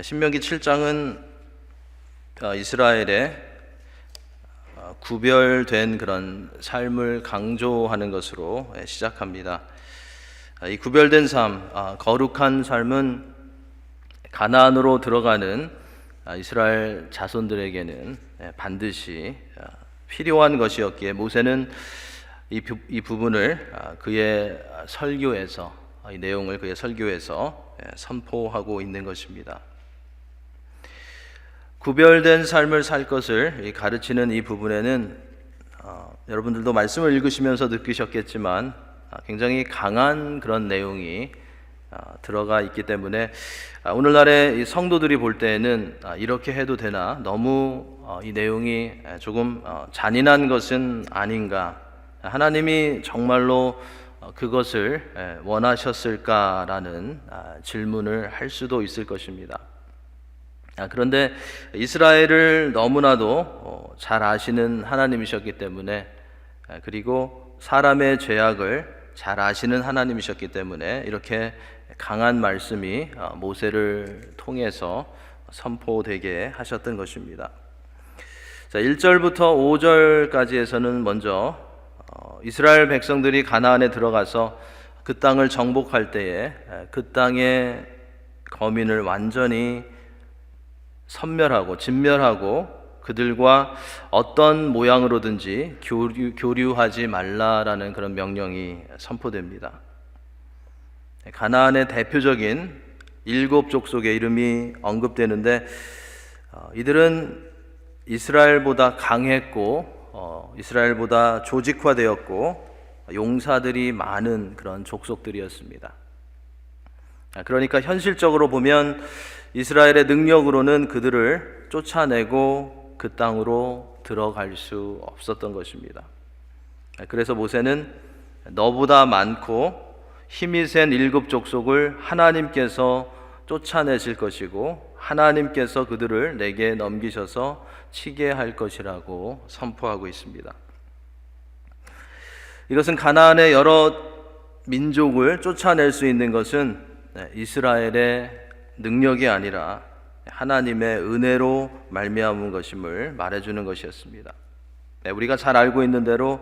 신명기 7장은 이스라엘의 구별된 그런 삶을 강조하는 것으로 시작합니다. 이 구별된 삶, 거룩한 삶은 가나안으로 들어가는 이스라엘 자손들에게는 반드시 필요한 것이었기에 모세는 이 부분을 그의 설교에서, 이 내용을 그의 설교에서 선포하고 있는 것입니다. 구별된 삶을 살 것을 가르치는 이 부분에는 여러분들도 말씀을 읽으시면서 느끼셨겠지만 굉장히 강한 그런 내용이 들어가 있기 때문에 오늘날의 이 성도들이 볼 때에는 이렇게 해도 되나, 너무 이 내용이 조금 잔인한 것은 아닌가, 하나님이 정말로 그것을 원하셨을까라는 질문을 할 수도 있을 것입니다. 그런데 이스라엘을 너무나도 잘 아시는 하나님이셨기 때문에, 그리고 사람의 죄악을 잘 아시는 하나님이셨기 때문에 이렇게 강한 말씀이 모세를 통해서 선포되게 하셨던 것입니다. 1절부터 5절까지에서는 먼저 이스라엘 백성들이 가나안에 들어가서 그 땅을 정복할 때에 그 땅의 거민을 완전히 진멸하고 그들과 어떤 모양으로든지 교류하지 말라라는 그런 명령이 선포됩니다. 가나안의 대표적인 7 족속의 이름이 언급되는데, 이들은 이스라엘보다 강했고 이스라엘보다 조직화되었고 용사들이 많은 그런 족속들이었습니다. 그러니까 현실적으로 보면 이스라엘의 능력으로는 그들을 쫓아내고 그 땅으로 들어갈 수 없었던 것입니다. 그래서 모세는 너보다 많고 힘이 센 7 족속을 하나님께서 쫓아내실 것이고 하나님께서 그들을 내게 넘기셔서 치게 할 것이라고 선포하고 있습니다. 이것은 가나안의 여러 민족을 쫓아낼 수 있는 것은 이스라엘의 능력이 아니라 하나님의 은혜로 말미암은 것임을 말해주는 것이었습니다. 우리가 잘 알고 있는 대로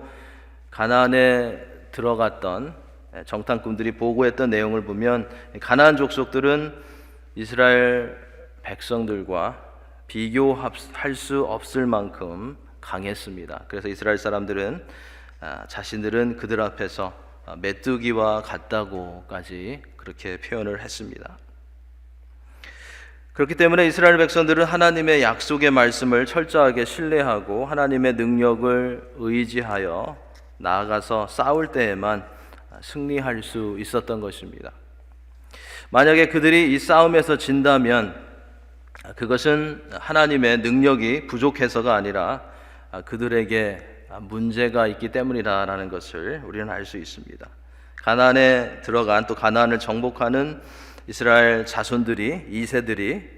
가나안에 들어갔던 정탐꾼들이 보고했던 내용을 보면 가나안 족속들은 이스라엘 백성들과 비교할 수 없을 만큼 강했습니다. 그래서 이스라엘 사람들은 자신들은 그들 앞에서 메뚜기와 같다고까지 그렇게 표현을 했습니다. 그렇기 때문에 이스라엘 백성들은 하나님의 약속의 말씀을 철저하게 신뢰하고 하나님의 능력을 의지하여 나아가서 싸울 때에만 승리할 수 있었던 것입니다. 만약에 그들이 이 싸움에서 진다면 그것은 하나님의 능력이 부족해서가 아니라 그들에게 문제가 있기 때문이라는 것을 우리는 알 수 있습니다. 가나안에 들어간, 또 가나안을 정복하는 이스라엘 자손들이, 2세들이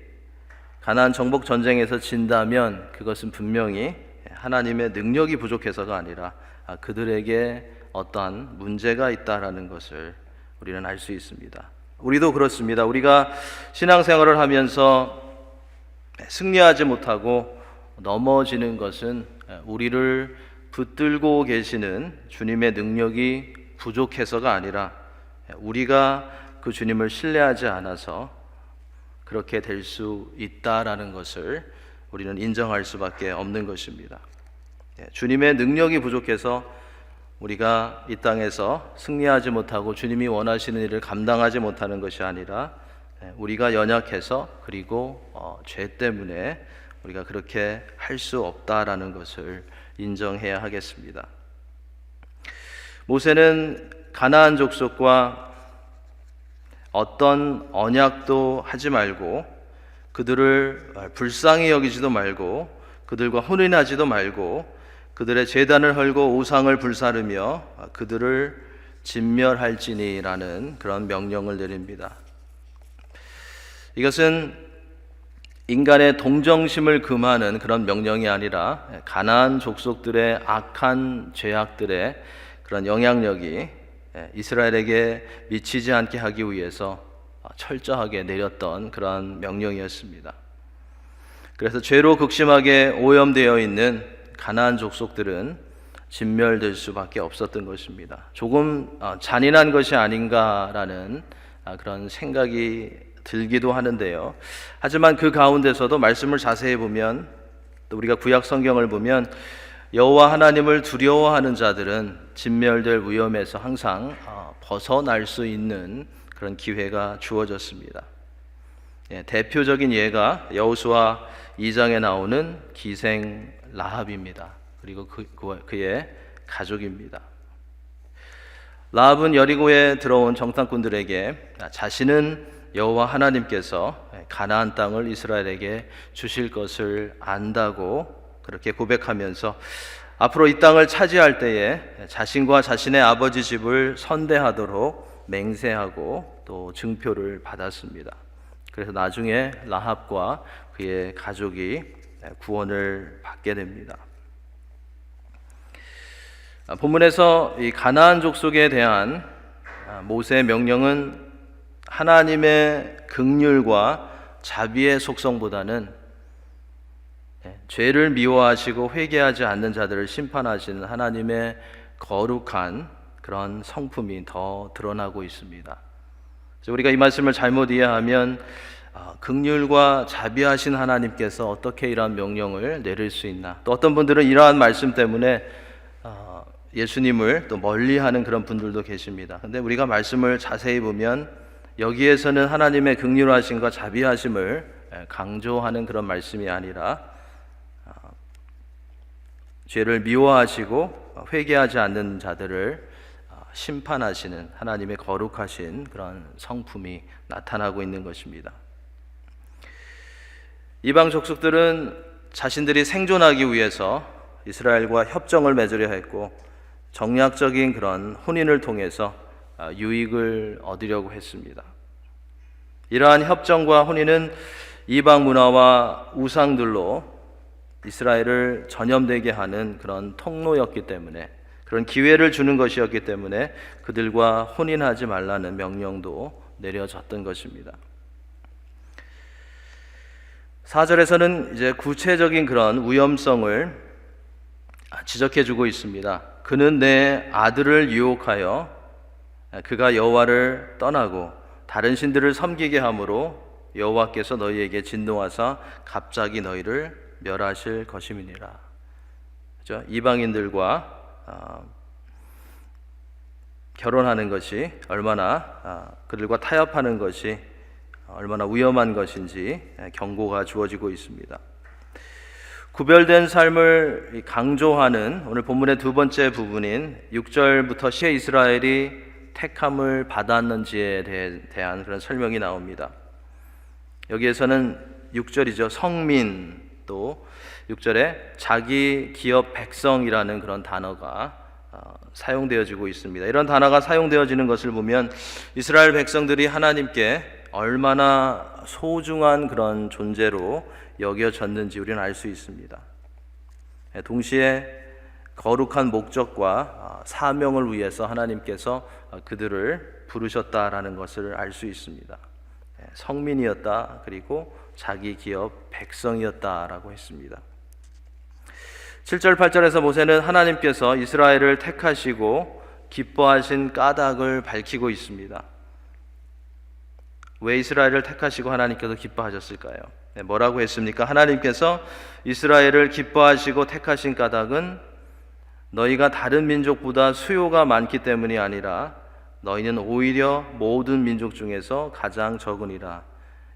가나안 정복 전쟁에서 진다면 그것은 분명히 하나님의 능력이 부족해서가 아니라 그들에게 어떠한 문제가 있다라는 것을 우리는 알 수 있습니다. 우리도 그렇습니다. 우리가 신앙생활을 하면서 승리하지 못하고 넘어지는 것은 우리를 붙들고 계시는 주님의 능력이 부족해서가 아니라 우리가 그 주님을 신뢰하지 않아서 그렇게 될 수 있다라는 것을 우리는 인정할 수밖에 없는 것입니다. 주님의 능력이 부족해서 우리가 이 땅에서 승리하지 못하고 주님이 원하시는 일을 감당하지 못하는 것이 아니라 우리가 연약해서, 그리고 죄 때문에 우리가 그렇게 할 수 없다라는 것을 인정해야 하겠습니다. 모세는 가나안 족속과 어떤 언약도 하지 말고 그들을 불쌍히 여기지도 말고 그들과 혼인하지도 말고 그들의 제단을 헐고 우상을 불사르며 그들을 진멸할지니라는 그런 명령을 내립니다. 이것은 인간의 동정심을 금하는 그런 명령이 아니라 가나안 족속들의 악한 죄악들의 그런 영향력이 이스라엘에게 미치지 않게 하기 위해서 철저하게 내렸던 그런 명령이었습니다. 그래서 죄로 극심하게 오염되어 있는 가나안 족속들은 진멸될 수밖에 없었던 것입니다. 조금 잔인한 것이 아닌가라는 그런 생각이 들기도 하는데요. 하지만 그 가운데서도 말씀을 자세히 보면, 또 우리가 구약 성경을 보면 여호와 하나님을 두려워하는 자들은 진멸될 위험에서 항상 벗어날 수 있는 그런 기회가 주어졌습니다. 대표적인 예가 여호수아 2장에 나오는 기생 라합입니다. 그리고 그의 가족입니다. 라합은 여리고에 들어온 정탐꾼들에게 자신은 여호와 하나님께서 가나안 땅을 이스라엘에게 주실 것을 안다고 그렇게 고백하면서 앞으로 이 땅을 차지할 때에 자신과 자신의 아버지 집을 선대하도록 맹세하고 또 증표를 받았습니다. 그래서 나중에 라합과 그의 가족이 구원을 받게 됩니다. 본문에서 이 가나안 족속에 대한 모세의 명령은 하나님의 긍휼과 자비의 속성보다는 죄를 미워하시고 회개하지 않는 자들을 심판하시는 하나님의 거룩한 그런 성품이 더 드러나고 있습니다. 그래서 우리가 이 말씀을 잘못 이해하면 긍휼과 자비하신 하나님께서 어떻게 이러한 명령을 내릴 수 있나, 또 어떤 분들은 이러한 말씀 때문에 예수님을 또 멀리하는 그런 분들도 계십니다. 그런데 우리가 말씀을 자세히 보면 여기에서는 하나님의 긍휼하심과 자비하심을 강조하는 그런 말씀이 아니라 죄를 미워하시고 회개하지 않는 자들을 심판하시는 하나님의 거룩하신 그런 성품이 나타나고 있는 것입니다. 이방 족속들은 자신들이 생존하기 위해서 이스라엘과 협정을 맺으려 했고 정략적인 그런 혼인을 통해서 유익을 얻으려고 했습니다. 이러한 협정과 혼인은 이방 문화와 우상들로 이스라엘을 전염되게 하는 그런 통로였기 때문에, 그런 기회를 주는 것이었기 때문에 그들과 혼인하지 말라는 명령도 내려졌던 것입니다. 4절에서는 이제 구체적인 그런 위험성을 지적해 주고 있습니다. 그는 내 아들을 유혹하여 그가 여호와를 떠나고 다른 신들을 섬기게 함으로 여호와께서 너희에게 진노하사 갑자기 너희를 멸하실 것임이니라. 그렇죠? 이방인들과 결혼하는 것이 얼마나 그들과 타협하는 것이 얼마나 위험한 것인지 경고가 주어지고 있습니다. 구별된 삶을 강조하는 오늘 본문의 두 번째 부분인 6절부터 어떻게 이스라엘이 택함을 받았는지에 대한 그런 설명이 나옵니다. 여기에서는 6절이죠. 성민, 또 6절에 자기 기업 백성이라는 그런 단어가 사용되어지고 있습니다. 이런 단어가 사용되어지는 것을 보면 이스라엘 백성들이 하나님께 얼마나 소중한 그런 존재로 여겨졌는지 우리는 알 수 있습니다. 동시에 거룩한 목적과 사명을 위해서 하나님께서 그들을 부르셨다라는 것을 알 수 있습니다. 성민이었다, 그리고 자기 기업 백성이었다라고 했습니다. 7절 8절에서 모세는 하나님께서 이스라엘을 택하시고 기뻐하신 까닭을 밝히고 있습니다. 왜 이스라엘을 택하시고 하나님께서 기뻐하셨을까요? 뭐라고 했습니까? 하나님께서 이스라엘을 기뻐하시고 택하신 까닭은 너희가 다른 민족보다 수요가 많기 때문이 아니라 너희는 오히려 모든 민족 중에서 가장 적으니라.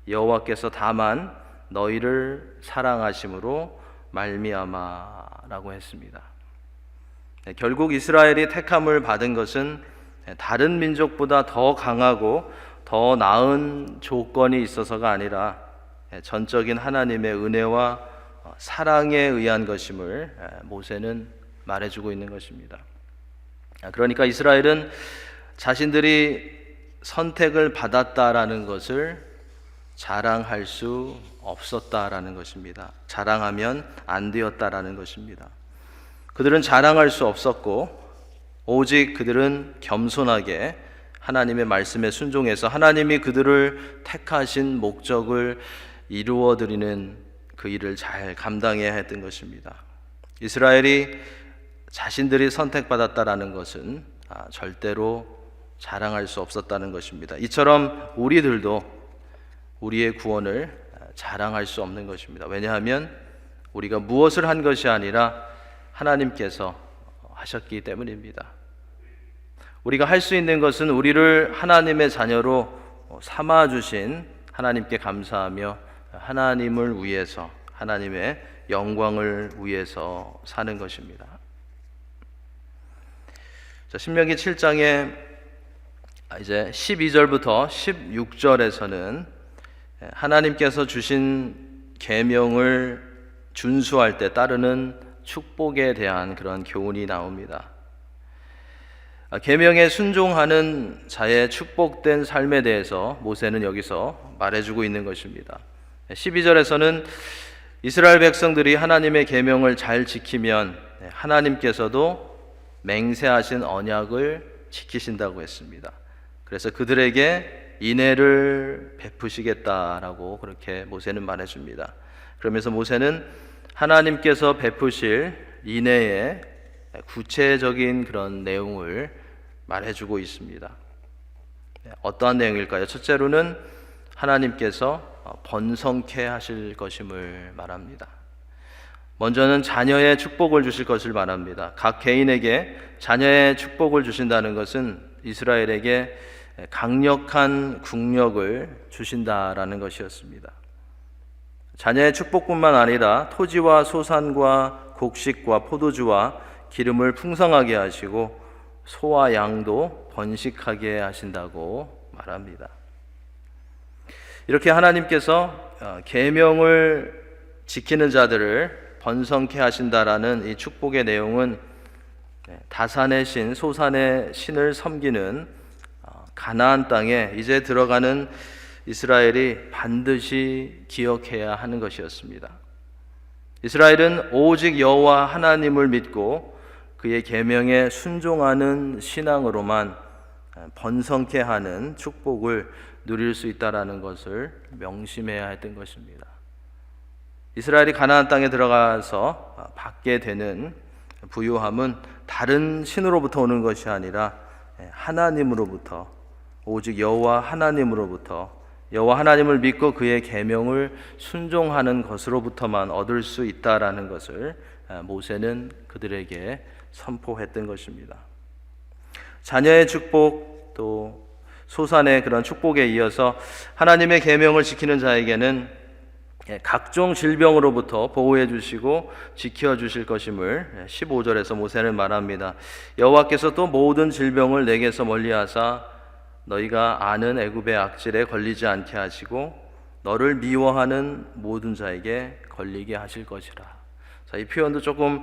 여호와께서 다만 너희를 사랑하심으로 말미암아라고 했습니다. 결국 이스라엘이 택함을 받은 것은 다른 민족보다 더 강하고 더 나은 조건이 있어서가 아니라 전적인 하나님의 은혜와 사랑에 의한 것임을 모세는 말해주고 있는 것입니다. 그러니까 이스라엘은 자신들이 선택을 받았다라는 것을 자랑할 수 없었다라는 것입니다. 자랑하면 안 되었다라는 것입니다. 그들은 자랑할 수 없었고 오직 그들은 겸손하게 하나님의 말씀에 순종해서 하나님이 그들을 택하신 목적을 이루어 드리는 그 일을 잘 감당해야 했던 것입니다. 이스라엘이 자신들이 선택받았다라는 것은 절대로 자랑할 수 없었다는 것입니다. 이처럼 우리들도 우리의 구원을 자랑할 수 없는 것입니다. 왜냐하면 우리가 무엇을 한 것이 아니라 하나님께서 하셨기 때문입니다. 우리가 할 수 있는 것은 우리를 하나님의 자녀로 삼아주신 하나님께 감사하며 하나님을 위해서, 하나님의 영광을 위해서 사는 것입니다. 자, 신명기 7장에 이제 12절부터 16절에서는 하나님께서 주신 계명을 준수할 때 따르는 축복에 대한 그런 교훈이 나옵니다. 계명에 순종하는 자의 축복된 삶에 대해서 모세는 여기서 말해주고 있는 것입니다. 12절에서는 이스라엘 백성들이 하나님의 계명을 잘 지키면 하나님께서도 맹세하신 언약을 지키신다고 했습니다. 그래서 그들에게 인애를 베푸시겠다라고 그렇게 모세는 말해줍니다. 그러면서 모세는 하나님께서 베푸실 인애의 구체적인 그런 내용을 말해주고 있습니다. 어떠한 내용일까요? 첫째로는 하나님께서 번성케 하실 것임을 말합니다. 먼저는 자녀의 축복을 주실 것을 말합니다. 각 개인에게 자녀의 축복을 주신다는 것은 이스라엘에게 강력한 국력을 주신다라는 것이었습니다. 자녀의 축복뿐만 아니라 토지와 소산과 곡식과 포도주와 기름을 풍성하게 하시고 소와 양도 번식하게 하신다고 말합니다. 이렇게 하나님께서 계명을 지키는 자들을 번성케 하신다라는 이 축복의 내용은 다산의 신, 소산의 신을 섬기는 가나안 땅에 이제 들어가는 이스라엘이 반드시 기억해야 하는 것이었습니다. 이스라엘은 오직 여호와 하나님을 믿고 그의 계명에 순종하는 신앙으로만 번성케 하는 축복을 누릴 수 있다라는 것을 명심해야 했던 것입니다. 이스라엘이 가나안 땅에 들어가서 받게 되는 부유함은 다른 신으로부터 오는 것이 아니라 하나님으로부터, 오직 여호와 하나님으로부터, 여호와 하나님을 믿고 그의 계명을 순종하는 것으로부터만 얻을 수 있다라는 것을 모세는 그들에게 선포했던 것입니다. 자녀의 축복, 또 소산의 그런 축복에 이어서 하나님의 계명을 지키는 자에게는 각종 질병으로부터 보호해 주시고 지켜 주실 것임을 15절에서 모세는 말합니다. 여호와께서 또 모든 질병을 내게서 멀리하사 너희가 아는 애굽의 악질에 걸리지 않게 하시고 너를 미워하는 모든 자에게 걸리게 하실 것이라. 자, 이 표현도 조금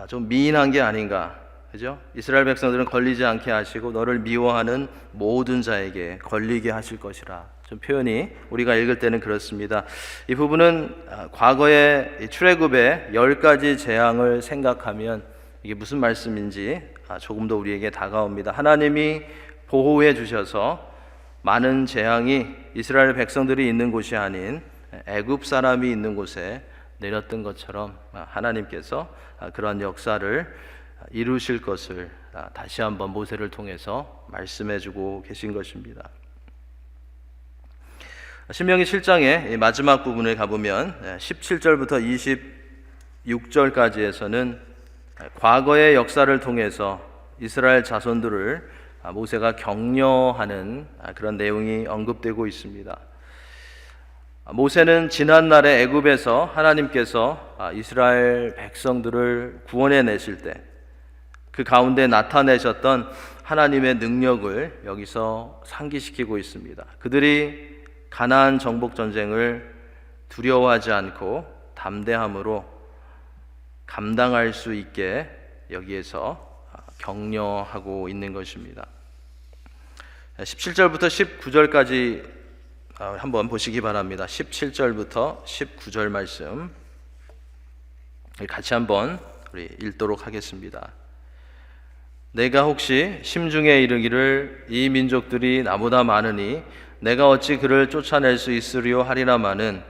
좀 미인한 게 아닌가, 그죠? 이스라엘 백성들은 걸리지 않게 하시고 너를 미워하는 모든 자에게 걸리게 하실 것이라. 좀 표현이 우리가 읽을 때는 그렇습니다. 이 부분은 과거의 출애굽의 10가지 재앙을 생각하면 이게 무슨 말씀인지 조금 더 우리에게 다가옵니다. 하나님이 보호해 주셔서 많은 재앙이 이스라엘 백성들이 있는 곳이 아닌 애굽 사람이 있는 곳에 내렸던 것처럼 하나님께서 그런 역사를 이루실 것을 다시 한번 모세를 통해서 말씀해 주고 계신 것입니다. 신명기 7장의 마지막 부분을 가보면 17절부터 26절까지에서는 과거의 역사를 통해서 이스라엘 자손들을 모세가 격려하는 그런 내용이 언급되고 있습니다. 모세는 지난날의 애굽에서 하나님께서 이스라엘 백성들을 구원해 내실 때 그 가운데 나타내셨던 하나님의 능력을 여기서 상기시키고 있습니다. 그들이 가나안 정복 전쟁을 두려워하지 않고 담대함으로 감당할 수 있게 여기에서 격려하고 있는 것입니다. 17절부터 19절까지 한번 보시기 바랍니다. 17절부터 19절 말씀 같이 한번 우리 읽도록 하겠습니다. 내가 혹시 심중에 이르기를 이 민족들이 나보다 많으니 내가 어찌 그를 쫓아낼 수 있으리요 하리라마는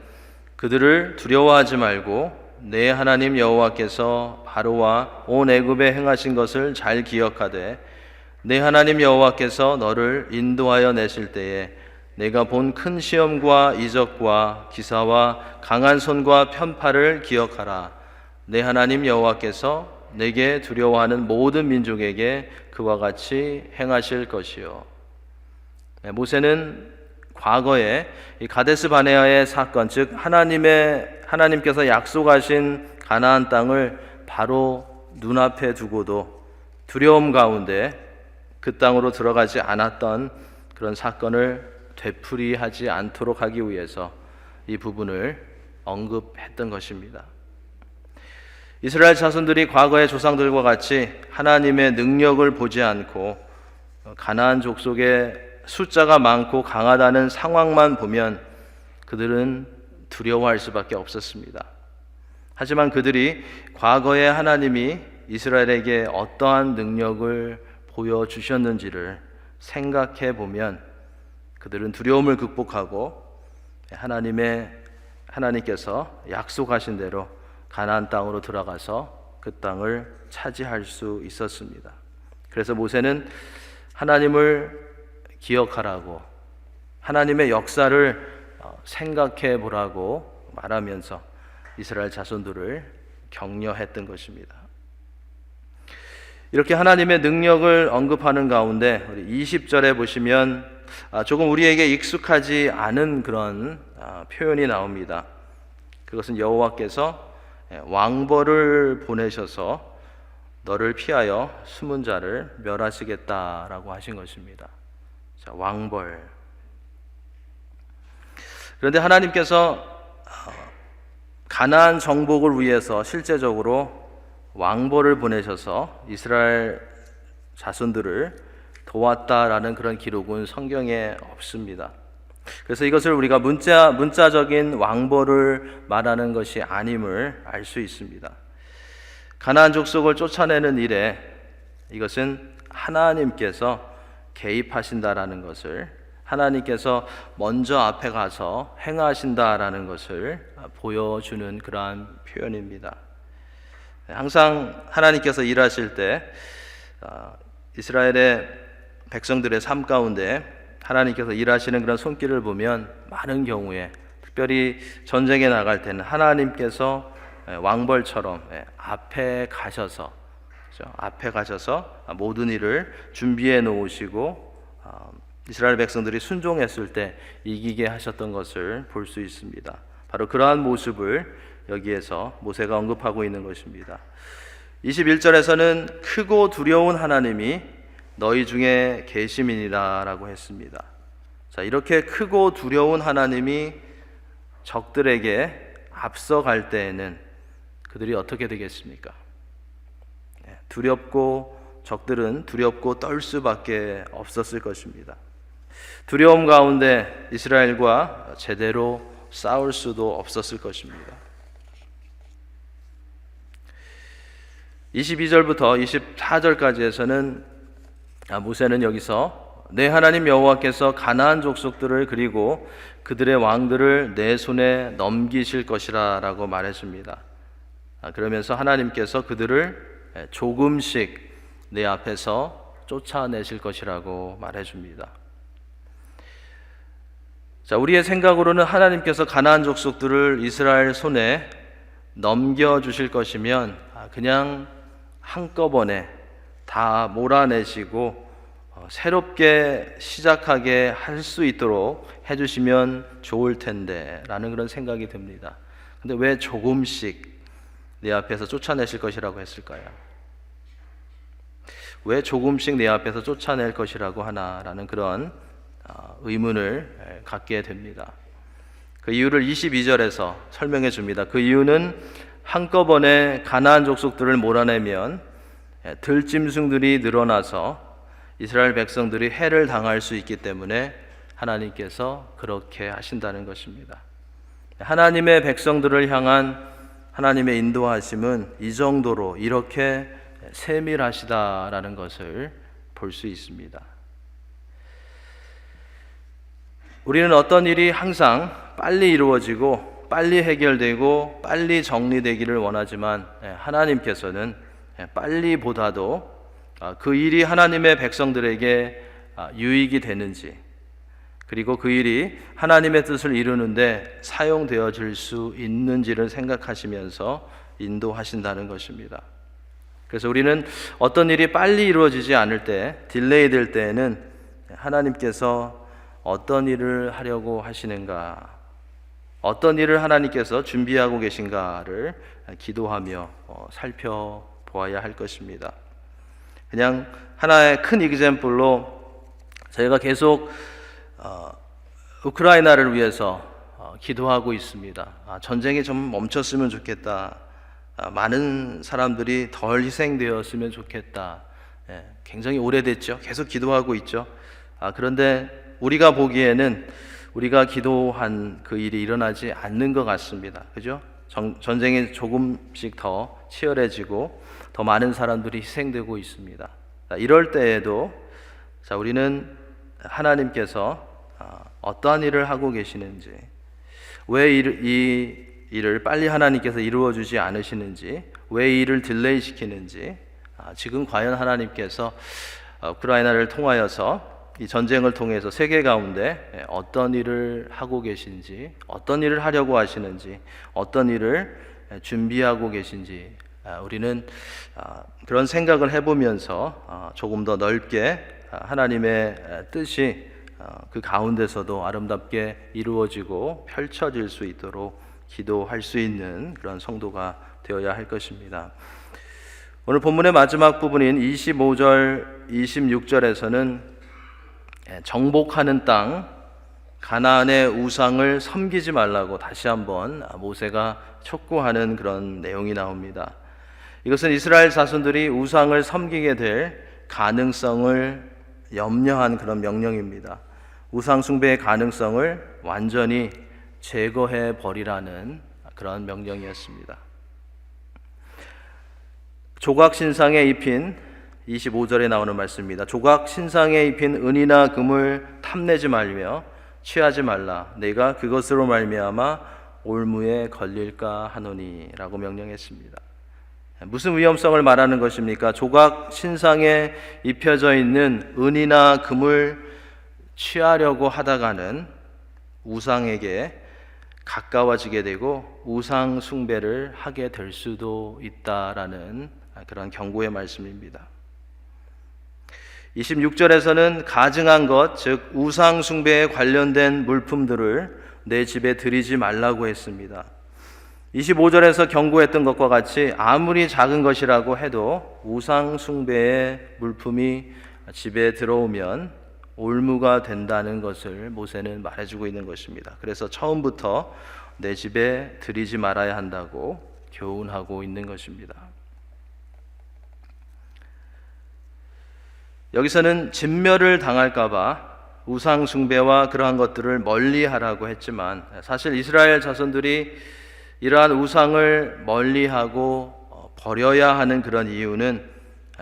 그들을 두려워하지 말고 내 하나님 여호와께서 바로와 온 애굽에 행하신 것을 잘 기억하되 내 하나님 여호와께서 너를 인도하여 내실 때에 내가 본 큰 시험과 이적과 기사와 강한 손과 편팔을 기억하라. 내 하나님 여호와께서 내게 두려워하는 모든 민족에게 그와 같이 행하실 것이요. 모세는 과거에 이 가데스 바네아의 사건, 즉 하나님께서 약속하신 가나안 땅을 바로 눈앞에 두고도 두려움 가운데 그 땅으로 들어가지 않았던 그런 사건을 되풀이하지 않도록 하기 위해서 이 부분을 언급했던 것입니다. 이스라엘 자손들이 과거의 조상들과 같이 하나님의 능력을 보지 않고 가나안 족속의 숫자가 많고 강하다는 상황만 보면 그들은 두려워할 수밖에 없었습니다. 하지만 그들이 과거에 하나님이 이스라엘에게 어떠한 능력을 보여주셨는지를 생각해 보면 그들은 두려움을 극복하고 하나님께서 약속하신 대로 가나안 땅으로 들어가서 그 땅을 차지할 수 있었습니다. 그래서 모세는 하나님을 기억하라고, 하나님의 역사를 생각해 보라고 말하면서 이스라엘 자손들을 격려했던 것입니다. 이렇게 하나님의 능력을 언급하는 가운데 우리 20절에 보시면 조금 우리에게 익숙하지 않은 그런 표현이 나옵니다. 그것은 여호와께서 왕벌을 보내셔서 너를 피하여 숨은 자를 멸하시겠다라고 하신 것입니다. 자, 왕벌. 그런데 하나님께서 가나안 정복을 위해서 실제적으로 왕벌을 보내셔서 이스라엘 자손들을 도왔다라는 그런 기록은 성경에 없습니다. 그래서 이것을 우리가 문자적인 왕벌을 말하는 것이 아님을 알 수 있습니다. 가나안 족속을 쫓아내는 일에 이것은 하나님께서 개입하신다라는 것을, 하나님께서 먼저 앞에 가서 행하신다라는 것을 보여주는 그러한 표현입니다. 항상 하나님께서 일하실 때 이스라엘의 백성들의 삶 가운데 하나님께서 일하시는 그런 손길을 보면 많은 경우에, 특별히 전쟁에 나갈 때는 하나님께서 왕벌처럼 앞에 가셔서 모든 일을 준비해 놓으시고 이스라엘 백성들이 순종했을 때 이기게 하셨던 것을 볼 수 있습니다. 바로 그러한 모습을 여기에서 모세가 언급하고 있는 것입니다. 21절에서는 크고 두려운 하나님이 너희 중에 계심이니라라고 했습니다. 자, 이렇게 크고 두려운 하나님이 적들에게 앞서갈 때에는 그들이 어떻게 되겠습니까? 적들은 두렵고 떨 수밖에 없었을 것입니다. 두려움 가운데 이스라엘과 제대로 싸울 수도 없었을 것입니다. 22절부터 24절까지에서는 모세는 여기서 내 하나님 여호와께서 가나안 족속들을 그리고 그들의 왕들을 내 손에 넘기실 것이라 라고 말해줍니다. 그러면서 하나님께서 그들을 조금씩 내 앞에서 쫓아내실 것이라고 말해줍니다. 자, 우리의 생각으로는 하나님께서 가나안 족속들을 이스라엘 손에 넘겨주실 것이면 그냥 한꺼번에 다 몰아내시고 새롭게 시작하게 할 수 있도록 해주시면 좋을 텐데 라는 그런 생각이 듭니다. 근데 왜 조금씩 내 앞에서 쫓아내실 것이라고 했을까요? 왜 조금씩 내 앞에서 쫓아낼 것이라고 하나라는 그런 의문을 갖게 됩니다. 그 이유를 22절에서 설명해 줍니다. 그 이유는 한꺼번에 가나안 족속들을 몰아내면 들짐승들이 늘어나서 이스라엘 백성들이 해를 당할 수 있기 때문에 하나님께서 그렇게 하신다는 것입니다. 하나님의 백성들을 향한 하나님의 인도하심은 이 정도로 이렇게 세밀하시다라는 것을 볼 수 있습니다. 우리는 어떤 일이 항상 빨리 이루어지고 빨리 해결되고 빨리 정리되기를 원하지만 하나님께서는 빨리보다도 그 일이 하나님의 백성들에게 유익이 되는지, 그리고 그 일이 하나님의 뜻을 이루는데 사용되어질 수 있는지를 생각하시면서 인도하신다는 것입니다. 그래서 우리는 어떤 일이 빨리 이루어지지 않을 때, 딜레이 될 때에는 하나님께서 어떤 일을 하려고 하시는가, 어떤 일을 하나님께서 준비하고 계신가를 기도하며 살펴보아야 할 것입니다. 그냥 하나의 큰 example로 저희가 계속 우크라이나를 위해서 기도하고 있습니다. 전쟁이 좀 멈췄으면 좋겠다. 많은 사람들이 덜 희생되었으면 좋겠다. 굉장히 오래됐죠. 계속 기도하고 있죠. 그런데 우리가 보기에는 우리가 기도한 그 일이 일어나지 않는 것 같습니다. 그죠? 전쟁이 조금씩 더 치열해지고 더 많은 사람들이 희생되고 있습니다. 이럴 때에도 우리는 하나님께서 어떠한 일을 하고 계시는지, 왜 이 일을 빨리 하나님께서 이루어 주지 않으시는지, 왜 이 일을 딜레이 시키는지, 지금 과연 하나님께서 우크라이나를 통하여서 이 전쟁을 통해서 세계 가운데 어떤 일을 하고 계신지, 어떤 일을 하려고 하시는지, 어떤 일을 준비하고 계신지 우리는 그런 생각을 해보면서 조금 더 넓게 하나님의 뜻이 그 가운데서도 아름답게 이루어지고 펼쳐질 수 있도록 기도할 수 있는 그런 성도가 되어야 할 것입니다. 오늘 본문의 마지막 부분인 25절, 26절에서는 정복하는 땅 가나안의 우상을 섬기지 말라고 다시 한번 모세가 촉구하는 그런 내용이 나옵니다. 이것은 이스라엘 자손들이 우상을 섬기게 될 가능성을 염려한 그런 명령입니다. 우상 숭배의 가능성을 완전히 제거해 버리라는 그런 명령이었습니다. 조각 신상에 입힌 25절에 나오는 말씀입니다. 조각 신상에 입힌 은이나 금을 탐내지 말며 취하지 말라. 내가 그것으로 말미암아 올무에 걸릴까 하노니라고 명령했습니다. 무슨 위험성을 말하는 것입니까? 조각 신상에 입혀져 있는 은이나 금을 취하려고 하다가는 우상에게 가까워지게 되고 우상 숭배를 하게 될 수도 있다라는 그런 경고의 말씀입니다. 26절에서는 가증한 것, 즉 우상 숭배에 관련된 물품들을 내 집에 들이지 말라고 했습니다. 25절에서 경고했던 것과 같이 아무리 작은 것이라고 해도 우상 숭배의 물품이 집에 들어오면 올무가 된다는 것을 모세는 말해주고 있는 것입니다. 그래서 처음부터 내 집에 들이지 말아야 한다고 교훈하고 있는 것입니다. 여기서는 진멸을 당할까봐 우상 숭배와 그러한 것들을 멀리하라고 했지만, 사실 이스라엘 자손들이 이러한 우상을 멀리하고 버려야 하는 그런 이유는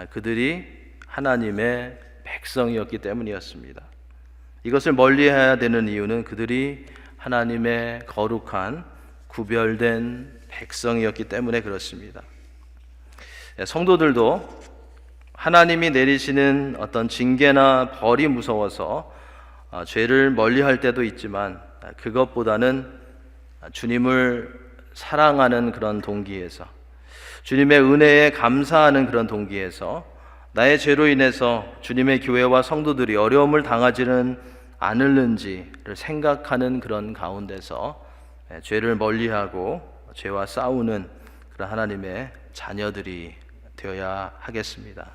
그들이 하나님의 백성이었기 때문이었습니다. 이것을 멀리해야 되는 이유는 그들이 하나님의 거룩한 구별된 백성이었기 때문에 그렇습니다. 성도들도 하나님이 내리시는 어떤 징계나 벌이 무서워서 죄를 멀리할 때도 있지만, 그것보다는 주님을 사랑하는 그런 동기에서, 주님의 은혜에 감사하는 그런 동기에서 나의 죄로 인해서 주님의 교회와 성도들이 어려움을 당하지는 않을는지를 생각하는 그런 가운데서 죄를 멀리하고 죄와 싸우는 그런 하나님의 자녀들이 되어야 하겠습니다.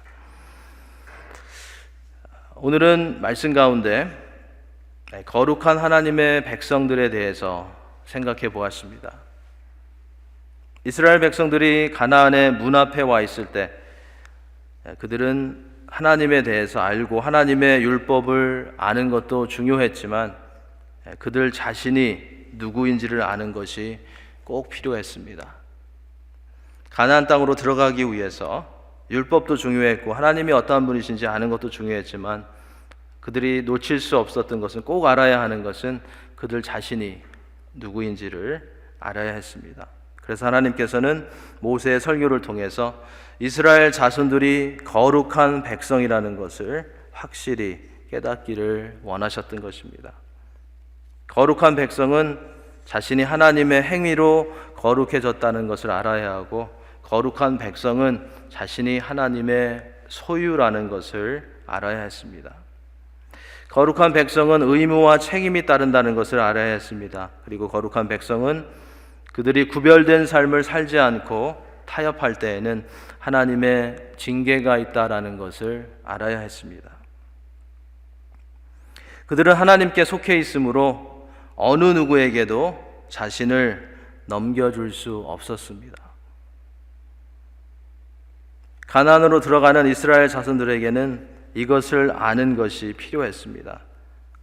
오늘은 말씀 가운데 거룩한 하나님의 백성들에 대해서 생각해 보았습니다. 이스라엘 백성들이 가나안의 문 앞에 와 있을 때 그들은 하나님에 대해서 알고 하나님의 율법을 아는 것도 중요했지만 그들 자신이 누구인지를 아는 것이 꼭 필요했습니다. 가나안 땅으로 들어가기 위해서 율법도 중요했고 하나님이 어떠한 분이신지 아는 것도 중요했지만 그들이 놓칠 수 없었던 것은, 꼭 알아야 하는 것은 그들 자신이 누구인지를 알아야 했습니다. 그래서 하나님께서는 모세의 설교를 통해서 이스라엘 자손들이 거룩한 백성이라는 것을 확실히 깨닫기를 원하셨던 것입니다. 거룩한 백성은 자신이 하나님의 행위로 거룩해졌다는 것을 알아야 하고, 거룩한 백성은 자신이 하나님의 소유라는 것을 알아야 했습니다. 거룩한 백성은 의무와 책임이 따른다는 것을 알아야 했습니다. 그리고 거룩한 백성은 그들이 구별된 삶을 살지 않고 타협할 때에는 하나님의 징계가 있다라는 것을 알아야 했습니다. 그들은 하나님께 속해 있으므로 어느 누구에게도 자신을 넘겨줄 수 없었습니다. 가나안으로 들어가는 이스라엘 자손들에게는 이것을 아는 것이 필요했습니다.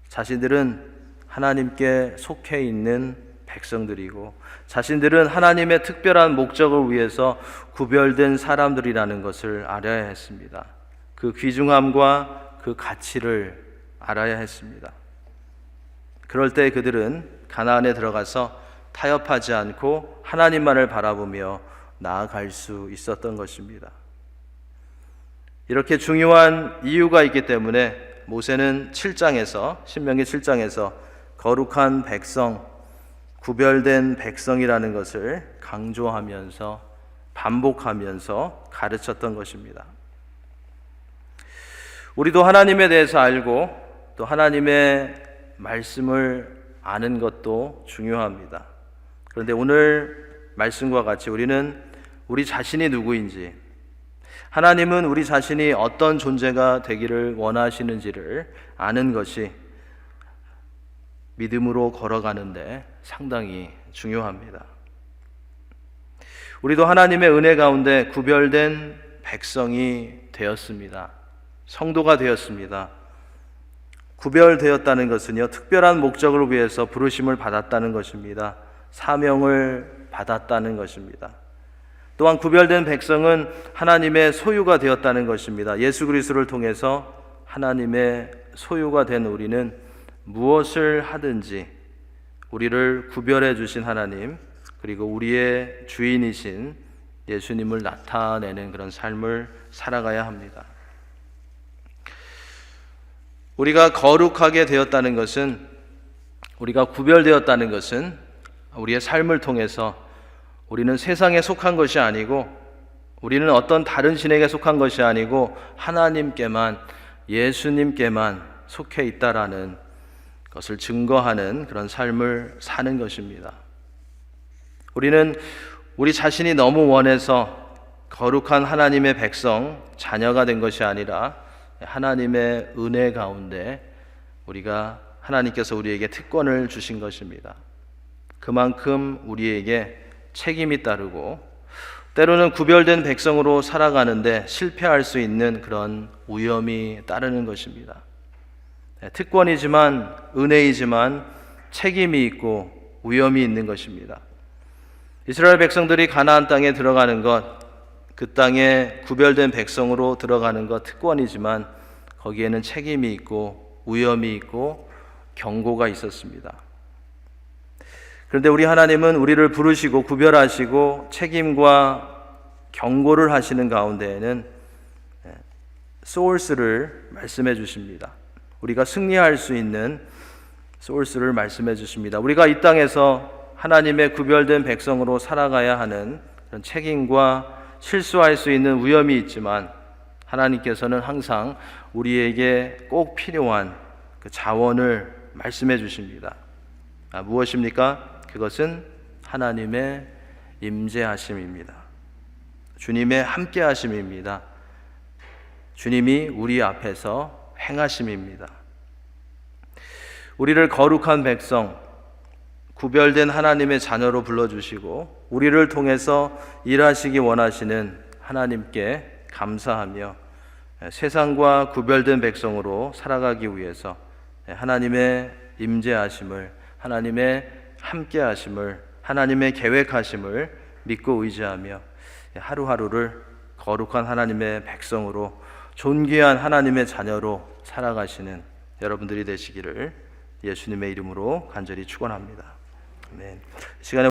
자신들은 하나님께 속해 있는 백성들이고, 자신들은 하나님의 특별한 목적을 위해서 구별된 사람들이라는 것을 알아야 했습니다. 그 귀중함과 그 가치를 알아야 했습니다. 그럴 때 그들은 가나안에 들어가서 타협하지 않고 하나님만을 바라보며 나아갈 수 있었던 것입니다. 이렇게 중요한 이유가 있기 때문에 모세는 신명기 7장에서 거룩한 백성, 구별된 백성이라는 것을 강조하면서 반복하면서 가르쳤던 것입니다. 우리도 하나님에 대해서 알고 또 하나님의 말씀을 아는 것도 중요합니다. 그런데 오늘 말씀과 같이 우리는 우리 자신이 누구인지, 하나님은 우리 자신이 어떤 존재가 되기를 원하시는지를 아는 것이 믿음으로 걸어가는데 상당히 중요합니다. 우리도 하나님의 은혜 가운데 구별된 백성이 되었습니다. 성도가 되었습니다. 구별되었다는 것은요, 특별한 목적을 위해서 부르심을 받았다는 것입니다. 사명을 받았다는 것입니다. 또한 구별된 백성은 하나님의 소유가 되었다는 것입니다. 예수 그리스도를 통해서 하나님의 소유가 된 우리는 무엇을 하든지 우리를 구별해 주신 하나님, 그리고 우리의 주인이신 예수님을 나타내는 그런 삶을 살아가야 합니다. 우리가 거룩하게 되었다는 것은, 우리가 구별되었다는 것은 우리의 삶을 통해서 우리는 세상에 속한 것이 아니고, 우리는 어떤 다른 신에게 속한 것이 아니고 하나님께만, 예수님께만 속해 있다라는 것을 증거하는 그런 삶을 사는 것입니다. 우리는 우리 자신이 너무 원해서 거룩한 하나님의 백성, 자녀가 된 것이 아니라 하나님의 은혜 가운데 우리가, 하나님께서 우리에게 특권을 주신 것입니다. 그만큼 우리에게 책임이 따르고, 때로는 구별된 백성으로 살아가는데 실패할 수 있는 그런 위험이 따르는 것입니다. 특권이지만, 은혜이지만 책임이 있고 위험이 있는 것입니다. 이스라엘 백성들이 가나안 땅에 들어가는 것, 그 땅에 구별된 백성으로 들어가는 것 특권이지만 거기에는 책임이 있고 위험이 있고 경고가 있었습니다. 그런데 우리 하나님은 우리를 부르시고 구별하시고 책임과 경고를 하시는 가운데에는 소울스를 말씀해 주십니다. 우리가 승리할 수 있는 소울스를 말씀해 주십니다. 우리가 이 땅에서 하나님의 구별된 백성으로 살아가야 하는 그런 책임과 실수할 수 있는 위험이 있지만, 하나님께서는 항상 우리에게 꼭 필요한 그 자원을 말씀해 주십니다. 무엇입니까? 그것은 하나님의 임재하심입니다. 주님의 함께하심입니다. 주님이 우리 앞에서 행하심입니다. 우리를 거룩한 백성, 구별된 하나님의 자녀로 불러주시고 우리를 통해서 일하시기 원하시는 하나님께 감사하며 세상과 구별된 백성으로 살아가기 위해서 하나님의 임재하심을, 하나님의 함께하심을, 하나님의 계획하심을 믿고 의지하며 하루하루를 거룩한 하나님의 백성으로 존귀한 하나님의 자녀로 살아가시는 여러분들이 되시기를 예수님의 이름으로 간절히 축원합니다. 아멘. 시간에